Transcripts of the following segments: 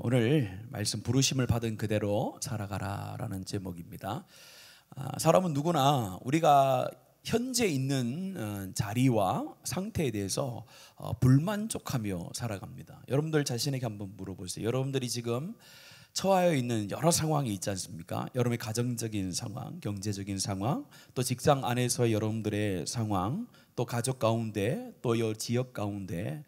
오늘 말씀 부르심을 받은 그대로 살아가라라는 제목입니다. 사람은 누구나 우리가 현재 있는 자리와 상태에 대해서 불만족하며 살아갑니다. 여러분들 자신에게 한번 물어보세요. 여러분들이 지금 처하여 있는 여러 상황이 있지 않습니까? 여러분의 가정적인 상황, 경제적인 상황, 또 직장 안에서의 여러분들의 상황, 또 가족 가운데, 또 지역 가운데,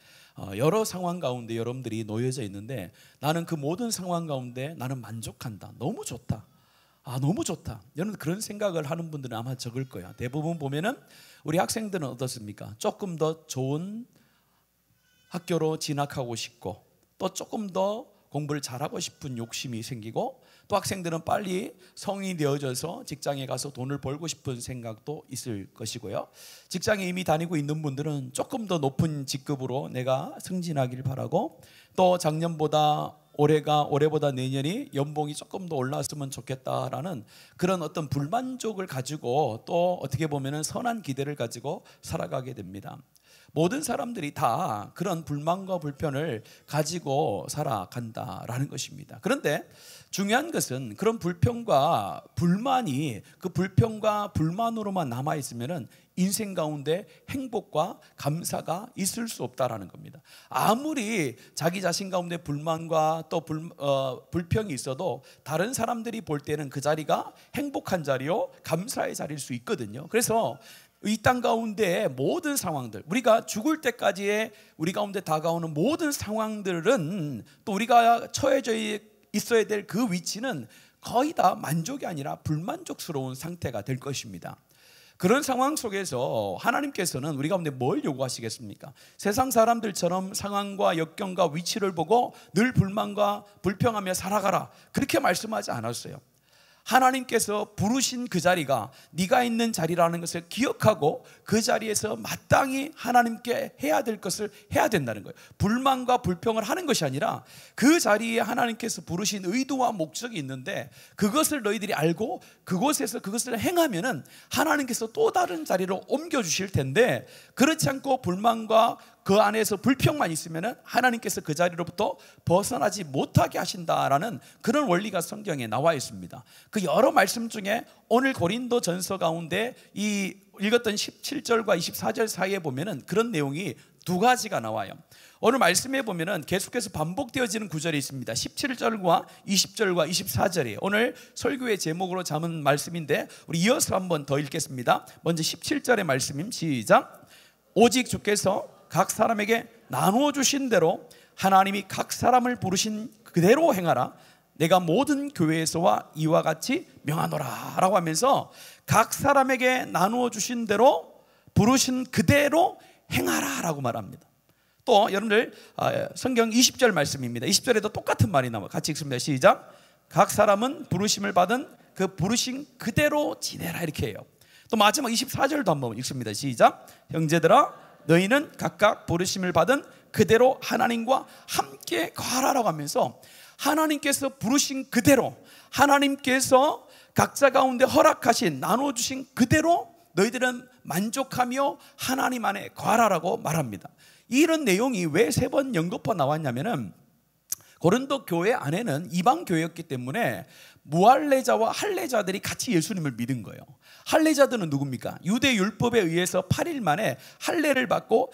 여러 상황 가운데 여러분들이 놓여져 있는데, 나는 그 모든 상황 가운데 나는 만족한다. 너무 좋다. 너무 좋다. 여러분 그런 생각을 하는 분들은 아마 적을 거야. 대부분 보면은 우리 학생들은 어떻습니까? 조금 더 좋은 학교로 진학하고 싶고, 또 조금 더 공부를 잘하고 싶은 욕심이 생기고, 또 학생들은 빨리 성인이 되어져서 직장에 가서 돈을 벌고 싶은 생각도 있을 것이고요. 직장에 이미 다니고 있는 분들은 조금 더 높은 직급으로 내가 승진하길 바라고, 또 작년보다 올해보다 내년이 연봉이 조금 더 올랐으면 좋겠다라는 그런 어떤 불만족을 가지고, 또 어떻게 보면은 선한 기대를 가지고 살아가게 됩니다. 모든 사람들이 다 그런 불만과 불편을 가지고 살아간다라는 것입니다. 그런데 중요한 것은 그런 불평과 불만이 그 불평과 불만으로만 남아있으면 인생 가운데 행복과 감사가 있을 수 없다라는 겁니다. 아무리 자기 자신 가운데 불만과 또 불평이 있어도 다른 사람들이 볼 때는 그 자리가 행복한 자리요, 감사의 자리일 수 있거든요. 그래서 이 땅 가운데 모든 상황들, 우리가 죽을 때까지의 우리 가운데 다가오는 모든 상황들은, 또 우리가 처해져 있어야 될 그 위치는 거의 다 만족이 아니라 불만족스러운 상태가 될 것입니다. 그런 상황 속에서 하나님께서는 우리 가운데 뭘 요구하시겠습니까? 세상 사람들처럼 상황과 역경과 위치를 보고 늘 불만과 불평하며 살아가라, 그렇게 말씀하지 않았어요. 하나님께서 부르신 그 자리가 네가 있는 자리라는 것을 기억하고 그 자리에서 마땅히 하나님께 해야 될 것을 해야 된다는 거예요. 불만과 불평을 하는 것이 아니라 그 자리에 하나님께서 부르신 의도와 목적이 있는데, 그것을 너희들이 알고 그곳에서 그것을 행하면은 하나님께서 또 다른 자리로 옮겨주실 텐데, 그렇지 않고 불만과 그 안에서 불평만 있으면 하나님께서 그 자리로부터 벗어나지 못하게 하신다라는 그런 원리가 성경에 나와 있습니다. 그 여러 말씀 중에 오늘 고린도전서 가운데 이 읽었던 17절과 24절 사이에 보면은 그런 내용이 두 가지가 나와요. 오늘 말씀에 보면은 계속해서 반복되어지는 구절이 있습니다. 17절과 20절과 24절이에요. 오늘 설교의 제목으로 잡은 말씀인데 우리 이어서 한번 더 읽겠습니다. 먼저 17절의 말씀임. 시작. 오직 주께서 각 사람에게 나누어 주신 대로 하나님이 각 사람을 부르신 그대로 행하라. 내가 모든 교회에서와 이와 같이 명하노라 라고 하면서 각 사람에게 나누어 주신 대로 부르신 그대로 행하라 라고 말합니다. 또 여러분들 성경 20절 말씀입니다. 20절에도 똑같은 말이 나와요. 같이 읽습니다. 시작. 각 사람은 부르심을 받은 그 부르신 그대로 지내라, 이렇게 해요. 또 마지막 24절도 한번 읽습니다. 시작. 형제들아 너희는 각각 부르심을 받은 그대로 하나님과 함께 거하라라고 하면서, 하나님께서 부르신 그대로, 하나님께서 각자 가운데 허락하신 나눠주신 그대로 너희들은 만족하며 하나님 안에 거하라라고 말합니다. 이런 내용이 왜 세 번 연거푸 나왔냐면은, 고린도 교회 안에는 이방 교회였기 때문에 무할례자와 할례자들이 같이 예수님을 믿은 거예요. 할례자들은 누굽니까? 유대 율법에 의해서 8일 만에 할례를 받고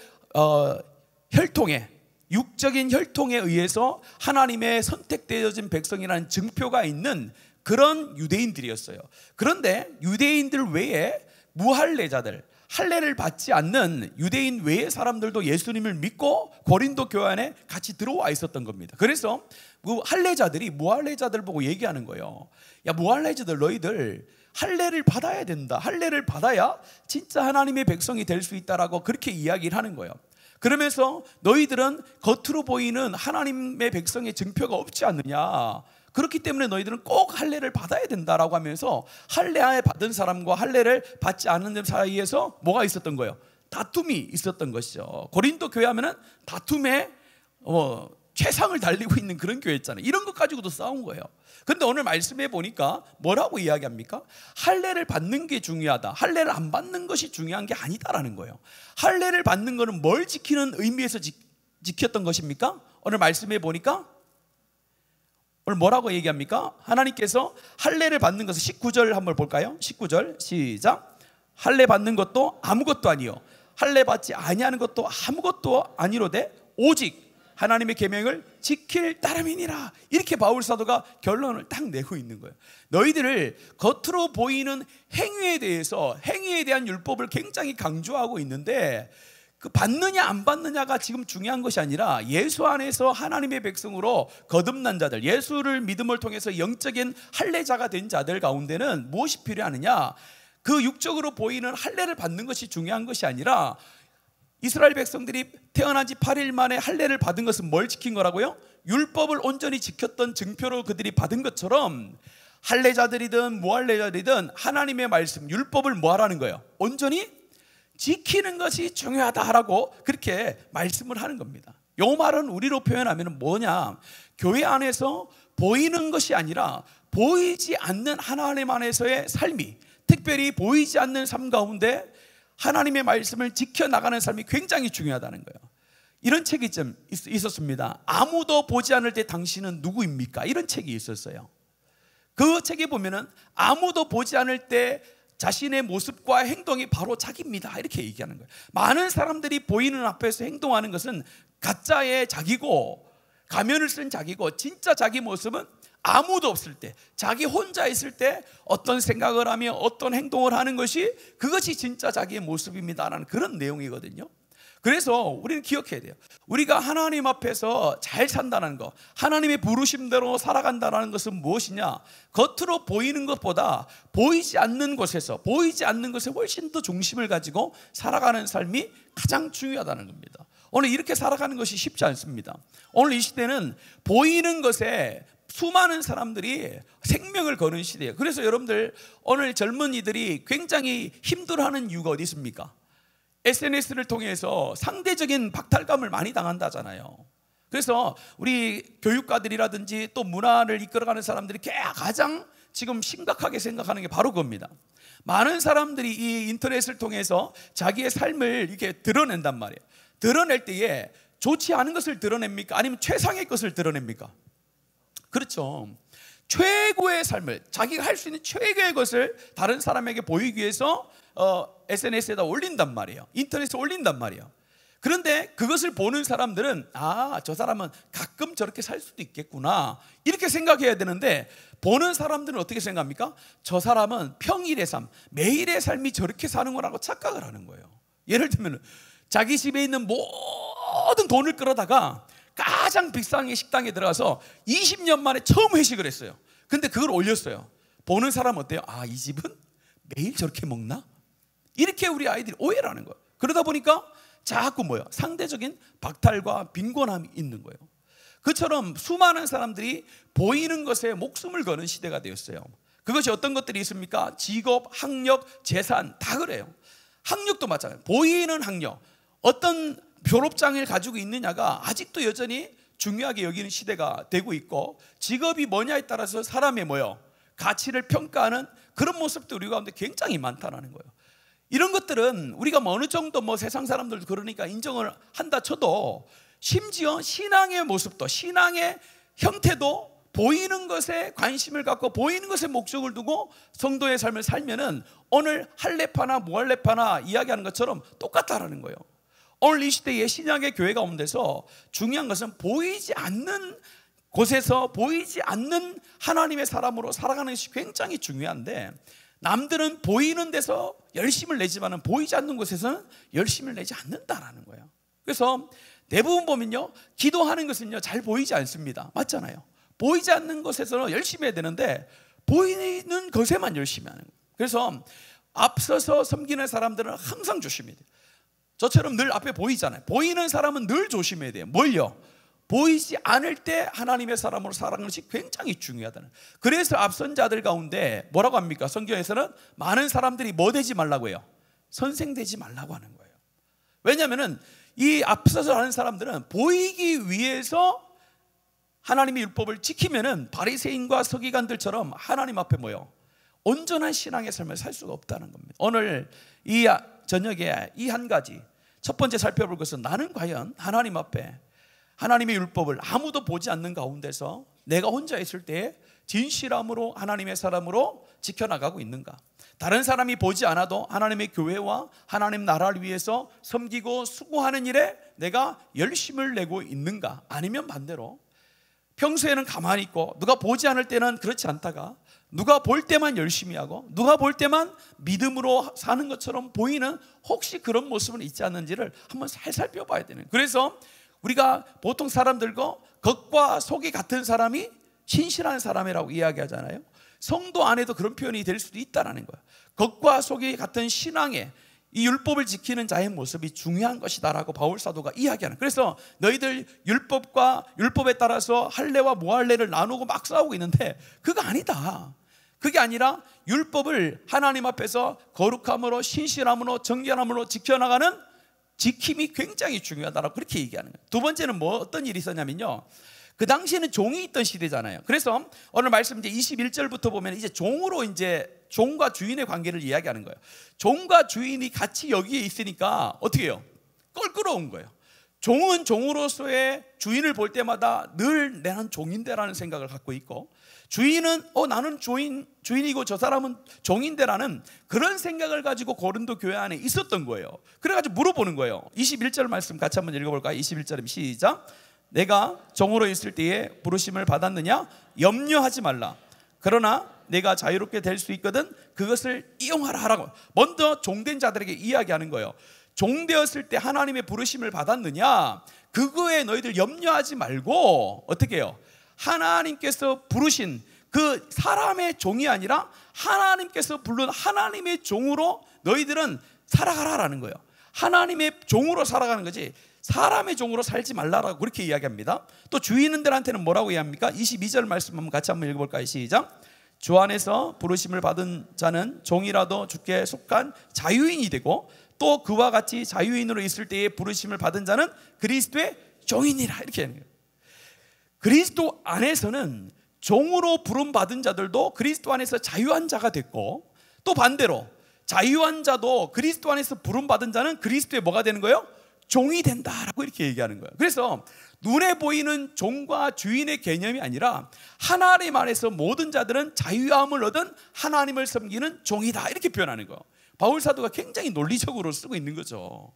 혈통에, 육적인 혈통에 의해서 하나님의 선택되어진 백성이라는 증표가 있는 그런 유대인들이었어요. 그런데 유대인들 외에 무할례자들, 할례를 받지 않는 유대인 외의 사람들도 예수님을 믿고 고린도 교회 안에 같이 들어와 있었던 겁니다. 그래서 그 할례자들이 무할례자들 보고 얘기하는 거예요. 야, 무할례자들 너희들 할례를 받아야 된다. 할례를 받아야 진짜 하나님의 백성이 될 수 있다라고 그렇게 이야기를 하는 거예요. 그러면서 너희들은 겉으로 보이는 하나님의 백성의 증표가 없지 않느냐, 그렇기 때문에 너희들은 꼭 할례를 받아야 된다라고 하면서 할례 받은 사람과 할례를 받지 않는 사람 사이에서 뭐가 있었던 거예요? 다툼이 있었던 것이죠. 고린도 교회 하면은 다툼에 최상을 달리고 있는 그런 교회였잖아요. 이런 것 가지고도 싸운 거예요. 그런데 오늘 말씀해 보니까 뭐라고 이야기합니까? 할례를 받는 게 중요하다, 할례를 안 받는 것이 중요한 게 아니다라는 거예요. 할례를 받는 거는 뭘 지키는 의미에서 지켰던 것입니까? 오늘 말씀해 보니까 오늘 뭐라고 얘기합니까? 하나님께서 할례를 받는 것은 19절 한번 볼까요? 19절 시작. 할례 받는 것도 아무것도 아니요 할례 받지 아니하는 것도 아무것도 아니로되 오직 하나님의 계명을 지킬 따름이니라. 이렇게 바울 사도가 결론을 딱 내고 있는 거예요. 너희들을 겉으로 보이는 행위에 대해서, 행위에 대한 율법을 굉장히 강조하고 있는데, 그 받느냐 안 받느냐가 지금 중요한 것이 아니라 예수 안에서 하나님의 백성으로 거듭난 자들, 예수를 믿음을 통해서 영적인 할례자가 된 자들 가운데는 무엇이 필요하느냐? 그 육적으로 보이는 할례를 받는 것이 중요한 것이 아니라, 이스라엘 백성들이 태어난 지 8일 만에 할례를 받은 것은 뭘 지킨 거라고요? 율법을 온전히 지켰던 증표로 그들이 받은 것처럼 할례자들이든 무할례자들이든 하나님의 말씀, 율법을 뭐 하라는 거예요? 온전히 지키는 것이 중요하다라고 그렇게 말씀을 하는 겁니다. 이 말은 우리로 표현하면 뭐냐? 교회 안에서 보이는 것이 아니라 보이지 않는 하나님 안에서의 삶이, 특별히 보이지 않는 삶 가운데 하나님의 말씀을 지켜나가는 삶이 굉장히 중요하다는 거예요. 이런 책이 좀 있었습니다. 아무도 보지 않을 때 당신은 누구입니까? 이런 책이 있었어요. 그 책에 보면은 아무도 보지 않을 때 자신의 모습과 행동이 바로 자기입니다, 이렇게 얘기하는 거예요. 많은 사람들이 보이는 앞에서 행동하는 것은 가짜의 자기고, 가면을 쓴 자기고, 진짜 자기 모습은 아무도 없을 때, 자기 혼자 있을 때 어떤 생각을 하며 어떤 행동을 하는 것이, 그것이 진짜 자기의 모습입니다라는 그런 내용이거든요. 그래서 우리는 기억해야 돼요. 우리가 하나님 앞에서 잘 산다는 것, 하나님의 부르심대로 살아간다는 것은 무엇이냐? 겉으로 보이는 것보다 보이지 않는 곳에서, 보이지 않는 것에 훨씬 더 중심을 가지고 살아가는 삶이 가장 중요하다는 겁니다. 오늘 이렇게 살아가는 것이 쉽지 않습니다. 오늘 이 시대는 보이는 것에 수많은 사람들이 생명을 거는 시대예요. 그래서 여러분들, 오늘 젊은이들이 굉장히 힘들어하는 이유가 어디 있습니까? SNS를 통해서 상대적인 박탈감을 많이 당한다잖아요. 그래서 우리 교육가들이라든지 또 문화를 이끌어가는 사람들이 가장 지금 심각하게 생각하는 게 바로 그겁니다. 많은 사람들이 이 인터넷을 통해서 자기의 삶을 이렇게 드러낸단 말이에요. 드러낼 때에 좋지 않은 것을 드러냅니까? 아니면 최상의 것을 드러냅니까? 그렇죠. 최고의 삶을, 자기가 할 수 있는 최고의 것을 다른 사람에게 보이기 위해서 SNS에다 올린단 말이에요. 인터넷에 올린단 말이에요. 그런데 그것을 보는 사람들은 저 사람은 가끔 저렇게 살 수도 있겠구나, 이렇게 생각해야 되는데, 보는 사람들은 어떻게 생각합니까? 저 사람은 평일의 삶, 매일의 삶이 저렇게 사는 거라고 착각을 하는 거예요. 예를 들면 자기 집에 있는 모든 돈을 끌어다가 가장 비싼 식당에 들어가서 20년 만에 처음 회식을 했어요. 근데 그걸 올렸어요. 보는 사람은 어때요? 이 집은 매일 저렇게 먹나? 이렇게 우리 아이들이 오해를 하는 거예요. 그러다 보니까 자꾸 상대적인 박탈과 빈곤함이 있는 거예요. 그처럼 수많은 사람들이 보이는 것에 목숨을 거는 시대가 되었어요. 그것이 어떤 것들이 있습니까? 직업, 학력, 재산, 다 그래요. 학력도 마찬가지예요. 보이는 학력, 어떤 졸업장을 가지고 있느냐가 아직도 여전히 중요하게 여기는 시대가 되고 있고, 직업이 뭐냐에 따라서 사람의 가치를 평가하는 그런 모습도 우리 가운데 굉장히 많다는 거예요. 이런 것들은 우리가 어느 정도 세상 사람들도 그러니까 인정을 한다 쳐도, 심지어 신앙의 모습도, 신앙의 형태도 보이는 것에 관심을 갖고 보이는 것에 목적을 두고 성도의 삶을 살면은 오늘 할례파나 무할례파나 이야기하는 것처럼 똑같다라는 거예요. 오늘 이 시대의 신약의 교회 가운데서 중요한 것은 보이지 않는 곳에서 보이지 않는 하나님의 사람으로 살아가는 것이 굉장히 중요한데, 남들은 보이는 데서 열심을 내지만 보이지 않는 곳에서는 열심을 내지 않는다라는 거예요. 그래서 대부분 보면요, 기도하는 것은요 잘 보이지 않습니다. 맞잖아요. 보이지 않는 곳에서는 열심히 해야 되는데 보이는 것에만 열심히 하는 거예요. 그래서 앞서서 섬기는 사람들은 항상 조심해야 돼요. 저처럼 늘 앞에 보이잖아요. 보이는 사람은 늘 조심해야 돼요. 뭘요? 보이지 않을 때 하나님의 사람으로 살아가는 것이 굉장히 중요하다는. 그래서 앞선 자들 가운데 뭐라고 합니까? 성경에서는 많은 사람들이 뭐 되지 말라고 해요? 선생 되지 말라고 하는 거예요. 왜냐하면 이 앞서서 하는 사람들은 보이기 위해서 하나님의 율법을 지키면은 바리새인과 서기관들처럼 하나님 앞에 온전한 신앙의 삶을 살 수가 없다는 겁니다. 오늘 이 저녁에 이 한 가지, 첫 번째 살펴볼 것은 나는 과연 하나님 앞에 하나님의 율법을 아무도 보지 않는 가운데서 내가 혼자 있을 때 진실함으로 하나님의 사람으로 지켜나가고 있는가? 다른 사람이 보지 않아도 하나님의 교회와 하나님 나라를 위해서 섬기고 수고하는 일에 내가 열심을 내고 있는가? 아니면 반대로 평소에는 가만히 있고 누가 보지 않을 때는 그렇지 않다가 누가 볼 때만 열심히 하고 누가 볼 때만 믿음으로 사는 것처럼 보이는 혹시 그런 모습은 있지 않는지를 한번 살펴봐야 되는 거예요. 그래서 우리가 보통 사람들과 겉과 속이 같은 사람이 신실한 사람이라고 이야기하잖아요. 성도 안에도 그런 표현이 될 수도 있다는 거예요. 겉과 속이 같은 신앙의 이 율법을 지키는 자의 모습이 중요한 것이다라고 바울 사도가 이야기하는. 그래서 너희들 율법과 율법에 따라서 할례와 무할례를 나누고 막 싸우고 있는데 그거 아니다. 그게 아니라 율법을 하나님 앞에서 거룩함으로 신실함으로 정결함으로 지켜나가는 지킴이 굉장히 중요하다라고 그렇게 얘기하는 거예요. 두 번째는 어떤 일이 있었냐면요, 그 당시에는 종이 있던 시대잖아요. 그래서 오늘 말씀 이제 21절부터 보면 이제 종으로 이제 종과 주인의 관계를 이야기하는 거예요. 종과 주인이 같이 여기에 있으니까 어떻게 해요? 껄끄러운 거예요. 종은 종으로서의 주인을 볼 때마다 늘 나는 종인데라는 생각을 갖고 있고, 주인은 나는 주인이고 저 사람은 종인데라는 그런 생각을 가지고 고린도 교회 안에 있었던 거예요. 그래가지고 물어보는 거예요. 21절 말씀 같이 한번 읽어볼까요? 21절입니다. 시작. 내가 종으로 있을 때에 부르심을 받았느냐? 염려하지 말라. 그러나 내가 자유롭게 될 수 있거든 그것을 이용하라 하라고 먼저 종된 자들에게 이야기하는 거예요. 종되었을 때 하나님의 부르심을 받았느냐? 그거에 너희들 염려하지 말고 어떻게 해요? 하나님께서 부르신 그 사람의 종이 아니라 하나님께서 부른 하나님의 종으로 너희들은 살아가라라는 거예요. 하나님의 종으로 살아가는 거지 사람의 종으로 살지 말라라고 그렇게 이야기합니다. 또 주인들한테는 뭐라고 이야기합니까? 22절 말씀 한번 같이 한번 읽어볼까요? 시작. 주 안에서 부르심을 받은 자는 종이라도 주께 속한 자유인이 되고 또 그와 같이 자유인으로 있을 때에 부르심을 받은 자는 그리스도의 종이니라 이렇게 하는 거예요. 그리스도 안에서는 종으로 부름받은 자들도 그리스도 안에서 자유한 자가 됐고, 또 반대로 자유한 자도 그리스도 안에서 부름받은 자는 그리스도의 뭐가 되는 거예요? 종이 된다라고 이렇게 얘기하는 거예요. 그래서 눈에 보이는 종과 주인의 개념이 아니라 하나님 안에서 모든 자들은 자유함을 얻은 하나님을 섬기는 종이다 이렇게 표현하는 거예요. 바울 사도가 굉장히 논리적으로 쓰고 있는 거죠.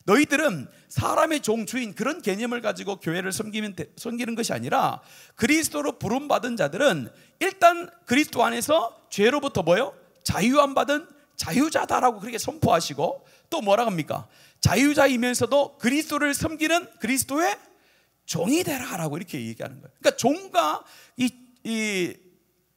너희들은 사람의 종, 주인 그런 개념을 가지고 교회를 섬기는 것이 아니라 그리스도로 부름받은 자들은 일단 그리스도 안에서 죄로부터 뭐요? 자유함 받은 자유자다라고 그렇게 선포하시고, 또 뭐라고 합니까? 자유자이면서도 그리스도를 섬기는 그리스도의 종이 되라라고 이렇게 얘기하는 거예요. 그러니까 종과 이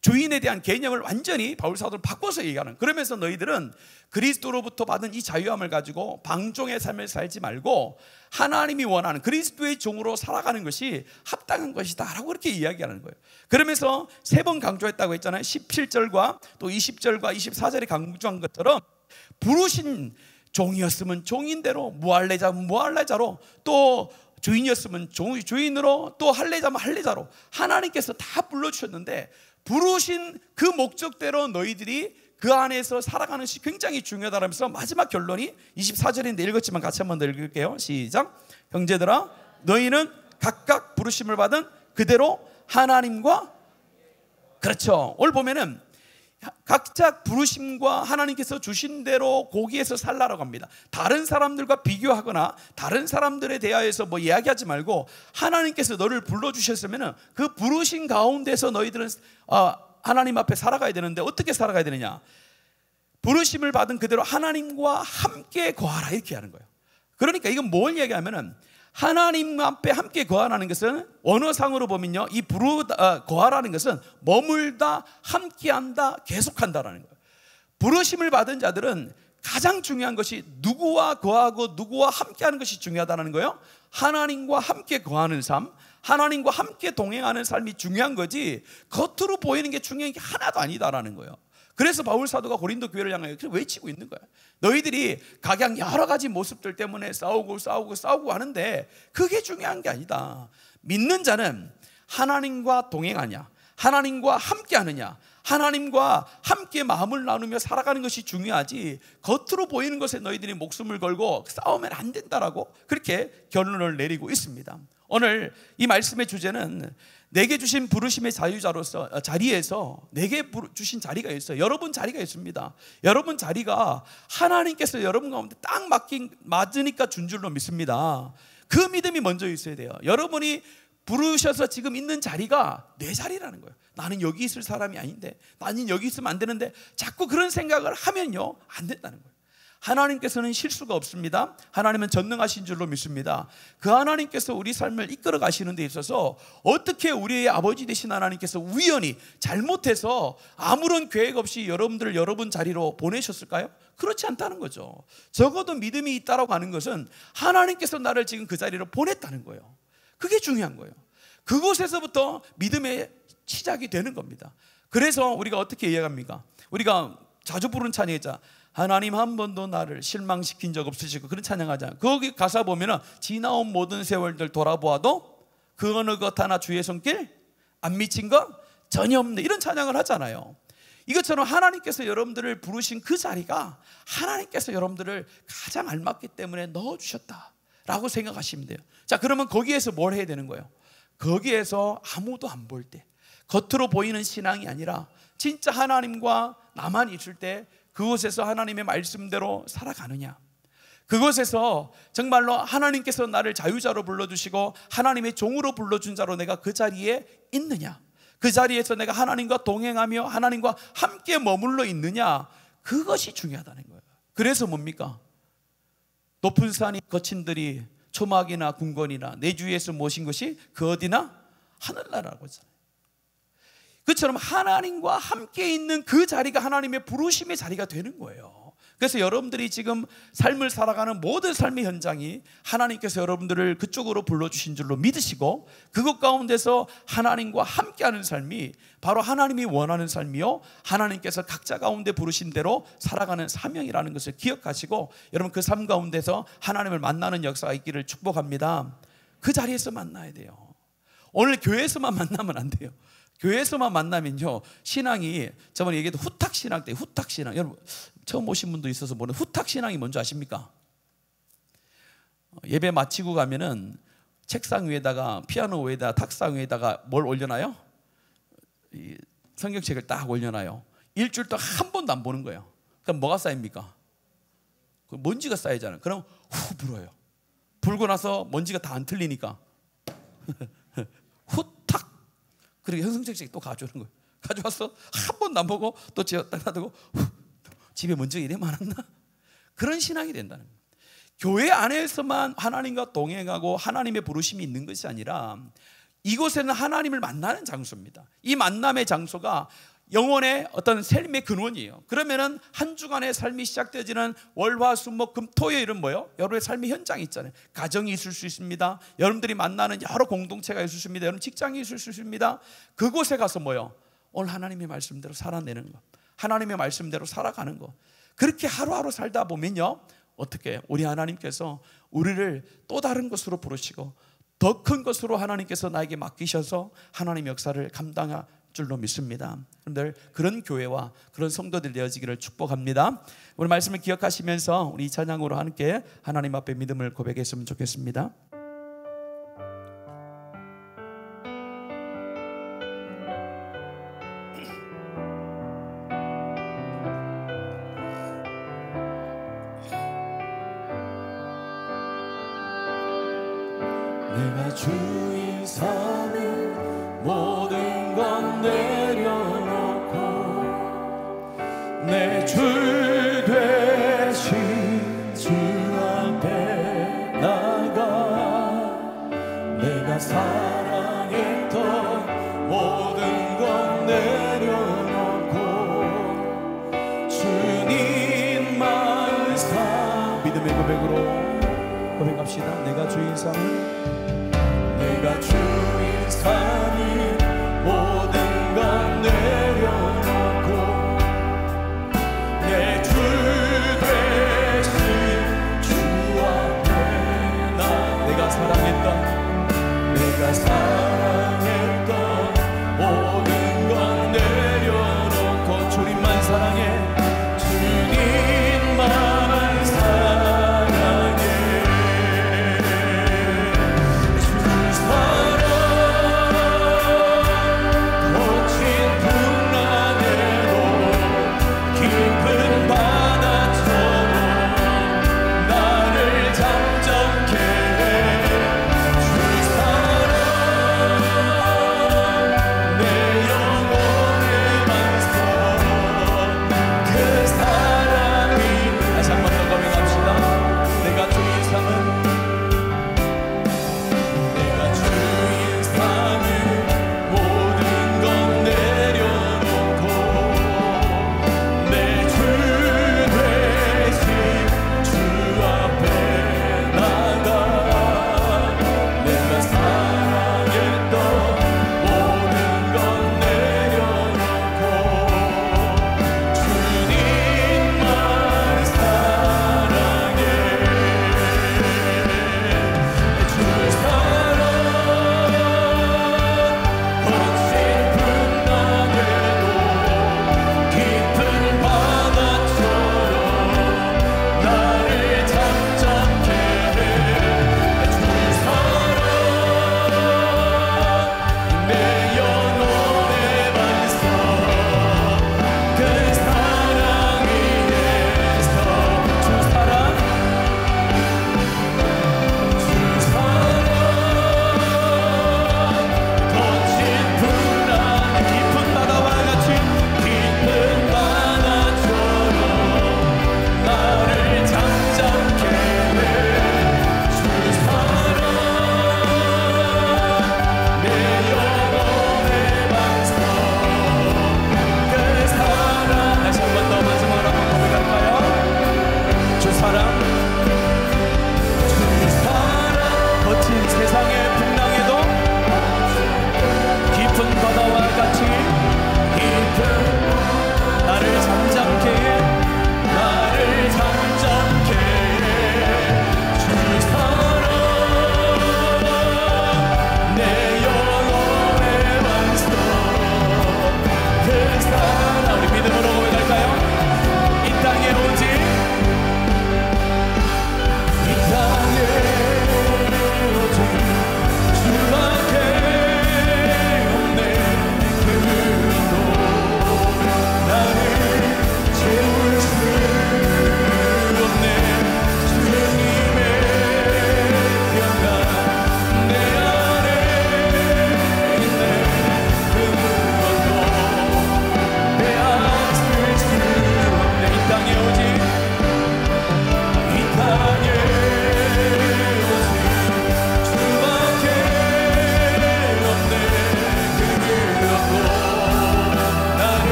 주인에 대한 개념을 완전히 바울 사도를 바꿔서 얘기하는. 그러면서 너희들은 그리스도로부터 받은 이 자유함을 가지고 방종의 삶을 살지 말고 하나님이 원하는 그리스도의 종으로 살아가는 것이 합당한 것이다 라고 그렇게 이야기하는 거예요. 그러면서 세 번 강조했다고 했잖아요. 17절과 또 20절과 24절에 강조한 것처럼 부르신 종이었으면 종인대로, 무할례자면 무할례자로, 또 주인이었으면 주인으로, 또 할례자면 할례자로 하나님께서 다 불러주셨는데 부르신 그 목적대로 너희들이 그 안에서 살아가는 것이 굉장히 중요하다면서 마지막 결론이 24절인데 읽었지만 같이 한번 더 읽을게요. 시작. 형제들아 너희는 각각 부르심을 받은 그대로 하나님과, 그렇죠, 오늘 보면은 각자 부르심과 하나님께서 주신 대로 거기에서 살라라고 합니다. 다른 사람들과 비교하거나 다른 사람들에 대하여서 뭐 이야기하지 말고 하나님께서 너를 불러주셨으면 그 부르신 가운데서 너희들은 하나님 앞에 살아가야 되는데 어떻게 살아가야 되느냐? 부르심을 받은 그대로 하나님과 함께 거하라 이렇게 하는 거예요. 그러니까 이건 뭘 얘기하면은 하나님 앞에 함께 거하라는 것은 언어상으로 보면요, 이 거하라는 것은 머물다, 함께한다, 계속한다라는 거예요. 부르심을 받은 자들은 가장 중요한 것이 누구와 거하고 누구와 함께하는 것이 중요하다는 거예요. 하나님과 함께 거하는 삶, 하나님과 함께 동행하는 삶이 중요한 거지 겉으로 보이는 게 중요한 게 하나도 아니다라는 거예요. 그래서 바울 사도가 고린도 교회를 향하여 외치고 있는 거예요. 너희들이 각양 여러 가지 모습들 때문에 싸우고 하는데 그게 중요한 게 아니다. 믿는 자는 하나님과 동행하냐, 하나님과 함께 하느냐, 하나님과 함께 마음을 나누며 살아가는 것이 중요하지 겉으로 보이는 것에 너희들이 목숨을 걸고 싸우면 안 된다라고 그렇게 결론을 내리고 있습니다. 오늘 이 말씀의 주제는 내게 주신 부르심의 자리에서 내게 주신 자리가 있어요. 여러분 자리가 있습니다. 여러분 자리가 하나님께서 여러분 가운데 딱 맞으니까 준 줄로 믿습니다. 그 믿음이 먼저 있어야 돼요. 여러분이 부르셔서 지금 있는 자리가 내 자리라는 거예요. 나는 여기 있을 사람이 아닌데, 나는 여기 있으면 안 되는데, 자꾸 그런 생각을 하면요 안 된다는 거예요. 하나님께서는 실수가 없습니다. 하나님은 전능하신 줄로 믿습니다. 그 하나님께서 우리 삶을 이끌어 가시는 데 있어서 어떻게 우리의 아버지 되신 하나님께서 우연히 잘못해서 아무런 계획 없이 여러분들을 여러분 자리로 보내셨을까요? 그렇지 않다는 거죠. 적어도 믿음이 있다라고 하는 것은 하나님께서 나를 지금 그 자리로 보냈다는 거예요. 그게 중요한 거예요. 그곳에서부터 믿음의 시작이 되는 겁니다. 그래서 우리가 어떻게 이해합니까? 우리가 자주 부르는 찬양이자 하나님 한 번도 나를 실망시킨 적 없으시고, 그런 찬양하잖아요. 거기 가사 보면은 지나온 모든 세월들 돌아보아도 그 어느 것 하나 주의 손길 안 미친 것 전혀 없네, 이런 찬양을 하잖아요. 이것처럼 하나님께서 여러분들을 부르신 그 자리가 하나님께서 여러분들을 가장 알맞기 때문에 넣어주셨다라고 생각하시면 돼요. 자, 그러면 거기에서 뭘 해야 되는 거예요? 거기에서 아무도 안 볼 때, 겉으로 보이는 신앙이 아니라 진짜 하나님과 나만 있을 때 그곳에서 하나님의 말씀대로 살아가느냐, 그곳에서 정말로 하나님께서 나를 자유자로 불러주시고 하나님의 종으로 불러준 자로 내가 그 자리에 있느냐, 그 자리에서 내가 하나님과 동행하며 하나님과 함께 머물러 있느냐, 그것이 중요하다는 거예요. 그래서 뭡니까? 높은 산이 거친들이 초막이나 궁궐이나 내 주위에서 모신 것이 그 어디나 하늘나라라고 했잖아요. 그처럼 하나님과 함께 있는 그 자리가 하나님의 부르심의 자리가 되는 거예요. 그래서 여러분들이 지금 삶을 살아가는 모든 삶의 현장이 하나님께서 여러분들을 그쪽으로 불러주신 줄로 믿으시고, 그것 가운데서 하나님과 함께하는 삶이 바로 하나님이 원하는 삶이요, 하나님께서 각자 가운데 부르신 대로 살아가는 사명이라는 것을 기억하시고, 여러분 그 삶 가운데서 하나님을 만나는 역사가 있기를 축복합니다. 그 자리에서 만나야 돼요. 오늘 교회에서만 만나면 안 돼요. 교회에서만 만나면요, 신앙이 저번에 얘기했던 후탁신앙 때, 후탁신앙, 여러분 처음 오신 분도 있어서 모르는 후탁신앙이 뭔지 아십니까? 예배 마치고 가면은 책상 위에다가, 피아노 위에다가, 탁상 위에다가 뭘 올려놔요? 이 성경책을 딱 올려놔요. 일주일 동안 한 번도 안 보는 거예요. 그럼 뭐가 쌓입니까? 먼지가 쌓이잖아요. 그럼 후 불어요. 불고 나서 먼지가 다 안 틀리니까 후탁, 그리고 현성책씩 또 가져오는 거예요. 가져와서 한 번도 안 보고 또 집에 딱 놔두고 집에 먼지가 이래 많았나? 그런 신앙이 된다는 거예요. 교회 안에서만 하나님과 동행하고 하나님의 부르심이 있는 것이 아니라 이곳에는 하나님을 만나는 장소입니다. 이 만남의 장소가 영혼의 어떤 삶의 근원이에요. 그러면은 한 주간의 삶이 시작되어지는 월화수목금 토요일은 뭐예요? 여러분의 삶의 현장이 있잖아요. 가정이 있을 수 있습니다. 여러분들이 만나는 여러 공동체가 있을 수 있습니다. 여러분 직장이 있을 수 있습니다. 그곳에 가서 뭐예요? 오늘 하나님의 말씀대로 살아내는 것, 하나님의 말씀대로 살아가는 것. 그렇게 하루하루 살다 보면요, 어떻게 우리 하나님께서 우리를 또 다른 것으로 부르시고 더 큰 것으로 하나님께서 나에게 맡기셔서 하나님의 역사를 감당할 줄로 믿습니다. 여러분들 그런 교회와 그런 성도들 되어지기를 축복합니다. 오늘 말씀을 기억하시면서 우리 이 찬양으로 함께 하나님 앞에 믿음을 고백했으면 좋겠습니다. 내가 주인 삼은 모든 건 내려놓고 내 줄 되신 주 앞에 나가 내가 사랑했던 모든 건 내려놓고 주님만 삼 믿음의 고백으로 고백합시다. 내가 주인 삼은 내가 주인 삼은 모든 건 내려놓고 내 주 되신 주 앞에 나 내가 사랑했던 모든 건 내려놓고 주님만 사랑해 주님만 사랑해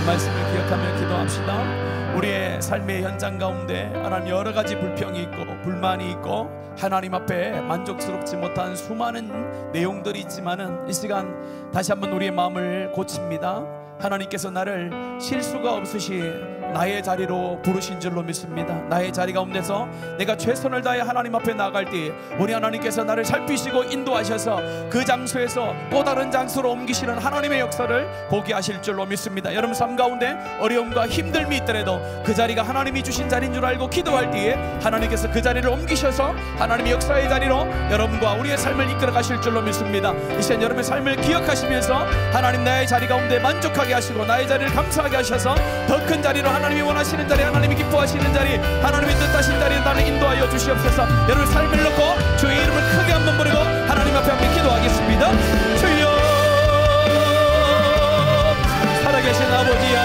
말씀을 기억하며 기도합시다. 우리의 삶의 현장 가운데 하나님 여러 가지 불평이 있고 불만이 있고 하나님 앞에 만족스럽지 못한 수많은 내용들이 있지만은 이 시간 다시 한번 우리의 마음을 고칩니다. 하나님께서 나를 실수가 없으시 나의 자리로 부르신 줄로 믿습니다. 나의 자리 가운데서 내가 최선을 다해 하나님 앞에 나갈 때 우리 하나님께서 나를 살피시고 인도하셔서 그 장소에서 또 다른 장소로 옮기시는 하나님의 역사를 보게 하실 줄로 믿습니다. 여러분 삶 가운데 어려움과 힘듦이 있더라도 그 자리가 하나님이 주신 자리인 줄 알고 기도할 때에 하나님께서 그 자리를 옮기셔서 하나님의 역사의 자리로 여러분과 우리의 삶을 이끌어 가실 줄로 믿습니다. 이 시간 여러분의 삶을 기억하시면서 하나님 나의 자리 가운데 만족하게 하시고 나의 자리를 감사하게 하셔서 더 큰 자리로 하나님이 원하시는 자리, 하나님이 기뻐하시는 자리, 하나님이 뜻하신 자리에 나를 인도하여 주시옵소서. 여러분 삶을 놓고 주의 이름을 크게 한번 부르고 하나님 앞에 함께 기도하겠습니다. 주여, 살아계신 아버지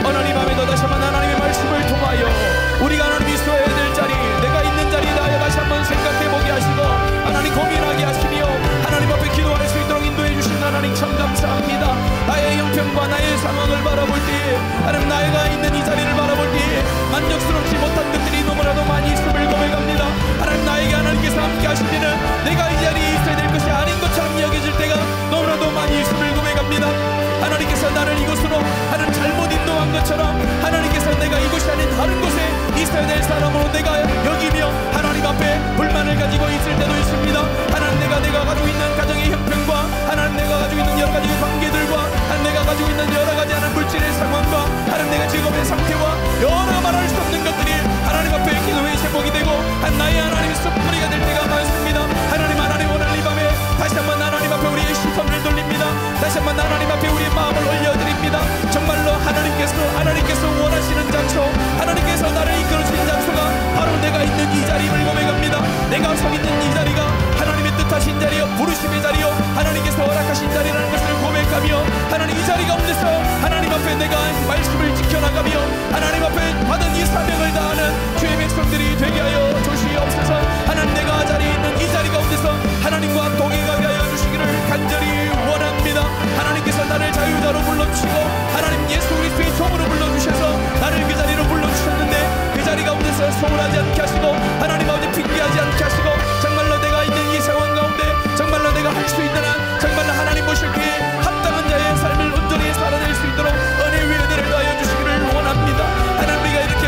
하나님 밤에도 다시 한번 하나님의 말씀을 통하여 우리가 하나님이 있어야 될 자리, 내가 있는 자리다 다시 한번 생각해보게 하시고 하나님 고민하게 하시며 하나님 앞에 기도할 수 있도록 인도해 주신 하나님 참 감사합니다. 나의 형편과 나의 상황을 바라볼 때, 하나님 나가 있는 이 자리를 바라볼 때 만족스럽지 못한 것들이 너무나도 많이 있음을 고백합니다. 하나님 나에게 하나님께서 함께 하실 때는 내가 이 자리에 있어야 될 것이 아닌 것처럼 여겨질 때가 너무나도 많이 있음을 고백합니다. 하나님께서 나를 이곳으로 하나님 잘못 인도한 것처럼 하나님께서 내가 이곳이 아닌 다른 곳에 있어야 될 사람으로 내가 여기며 하나님 앞에 불만을 가지고 있을 때도 있습니다. 하나님 내가 가지고 있는 가정의 형편과 하나님 내가 가지고 있는 여러 가지 관계들과 하나님 내가 가지고 있는 여러 가지 하는 물질의 상황과 하나님 내가 직업의 상태와 여러 말할 수 없는 것들이 하나님 앞에 기도의 제목이 되고 나의 하나님의 썩거리가 될 때가 많습니다. 하나님 오늘 이 밤에 다시 한번 하나님 앞에 우리의 시선을 돌립니다. 다시 한번 하나님 앞에 우리의 마음을 올려드립니다. 정말로 하나님께서 원하시는 장소, 하나님께서 나를 이끌어주신 장소가 바로 내가 있는 이 자리임을 고백합니다. 내가 서 있는 이 자리가 하나님의 뜻하신 자리요, 부르심의 자리요, 하나님께서 허락하신 자리라는 것을 고백하며 하나님 이 자리 가운데서 하나님 앞에 내가 말씀을 지켜나가며 하나님 앞에 받은 이 사명을 다하는 주의 백성들이 되게 하여 주시옵소서. 하나님 내가 자리에 있는 이 자리 가운데서 하나님과 동행하게 하여 주시기를 간절히 원합니다. 하나님께서 나를 자유자로 불러주시고 하나님 예수 그리스도의 종으로 불러주셔서 나를 그 자리로 불러주셨는데 그 자리 가운데서 소홀하지 않게 하시고 하나님 아버지 핑계하지 않게 하시고 정말로 내가 있는 이 상황 가운데 정말로 내가 할 수 있는 한 정말로 하나님 보실 때에 합당한 자의 삶을 온전히 살아낼 수 있도록 은혜 위에 은혜를 더하여 주시기를 원합니다. 하나님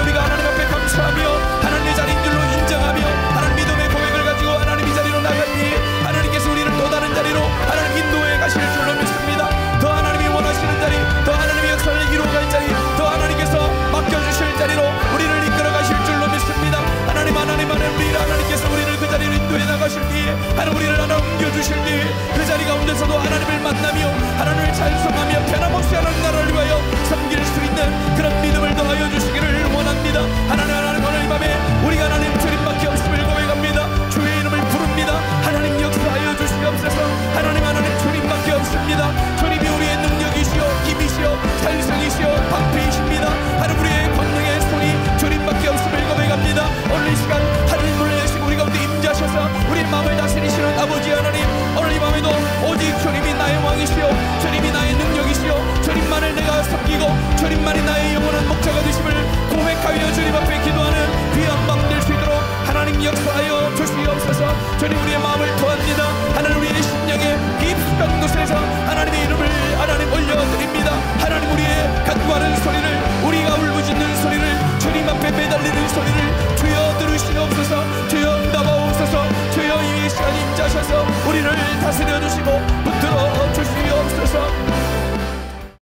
우리가 하나님 앞에 감사하며 하나님의 자리인 줄로 인정하며 하나님 믿음의 고백을 가지고 하나님 이 자리로 나가니 하나님께서 우리를 또 다른 자리로 하나님 인도해 가실 줄로 믿습니다. 더 하나님이 원하시는 자리, 더 하나님의 역사를 이루어갈 자리, 더 하나님께서 맡겨주실 자리로 우리를 이끌어 가실 줄로 믿습니다. 하나님 하나님께서 우리를 그 자리로 인도해 나가실 때에 하나님 우리를 하나 옮겨주실 때에 그 자리 가운데서도 하나님을 만나며 하나님을 찬송하며 변함없이 하나님 나라를 위하여 섬길 수 있는 그런 믿음을 더하여 주시기를 원합니다. 하나님 오늘 이 밤에 우리가 하나님 주님밖에 없음을 고백합니다. 주의 이름을 부릅니다. 하나님 역사하여 주시옵소서. 하나님 주님밖에 없습니다. 주님이 우리의 능력이시오, 힘이시오, 살성이시오, 방패이십니다. 하나님 우리의 권능의 손이 주님밖에 없음을 고백합니다. 오늘 이 시간 하늘문을 여시고 우리 가운데 임재하셔서 우리 마음을 다스리시는 아버지 하나님, 오늘 이 밤에도 오직 주님이 나의 왕이시오, 주님이 나의 능력이시오, 주님만을 내가 섬기고 주님만이 나의 영원한 목자가 되심을 고백하여 주님 앞에 기도하는 귀한 밤 될 수 있도록 하나님 역사하여 주시옵소서. 주님 우리의 마음을 도합니다. 하나님 우리의 심령의 깊은 곳에서 하나님의 이름을 하나님 올려드립니다. 하나님 우리의 간구하는 소리를, 우리가 울부짖는 소리를, 주님 앞에 매달리는 소리를 주여 들으시옵소서. 주여 응답하옵소서. 주여 이 시간 임자셔서 우리를 다스려 주시고 붙들어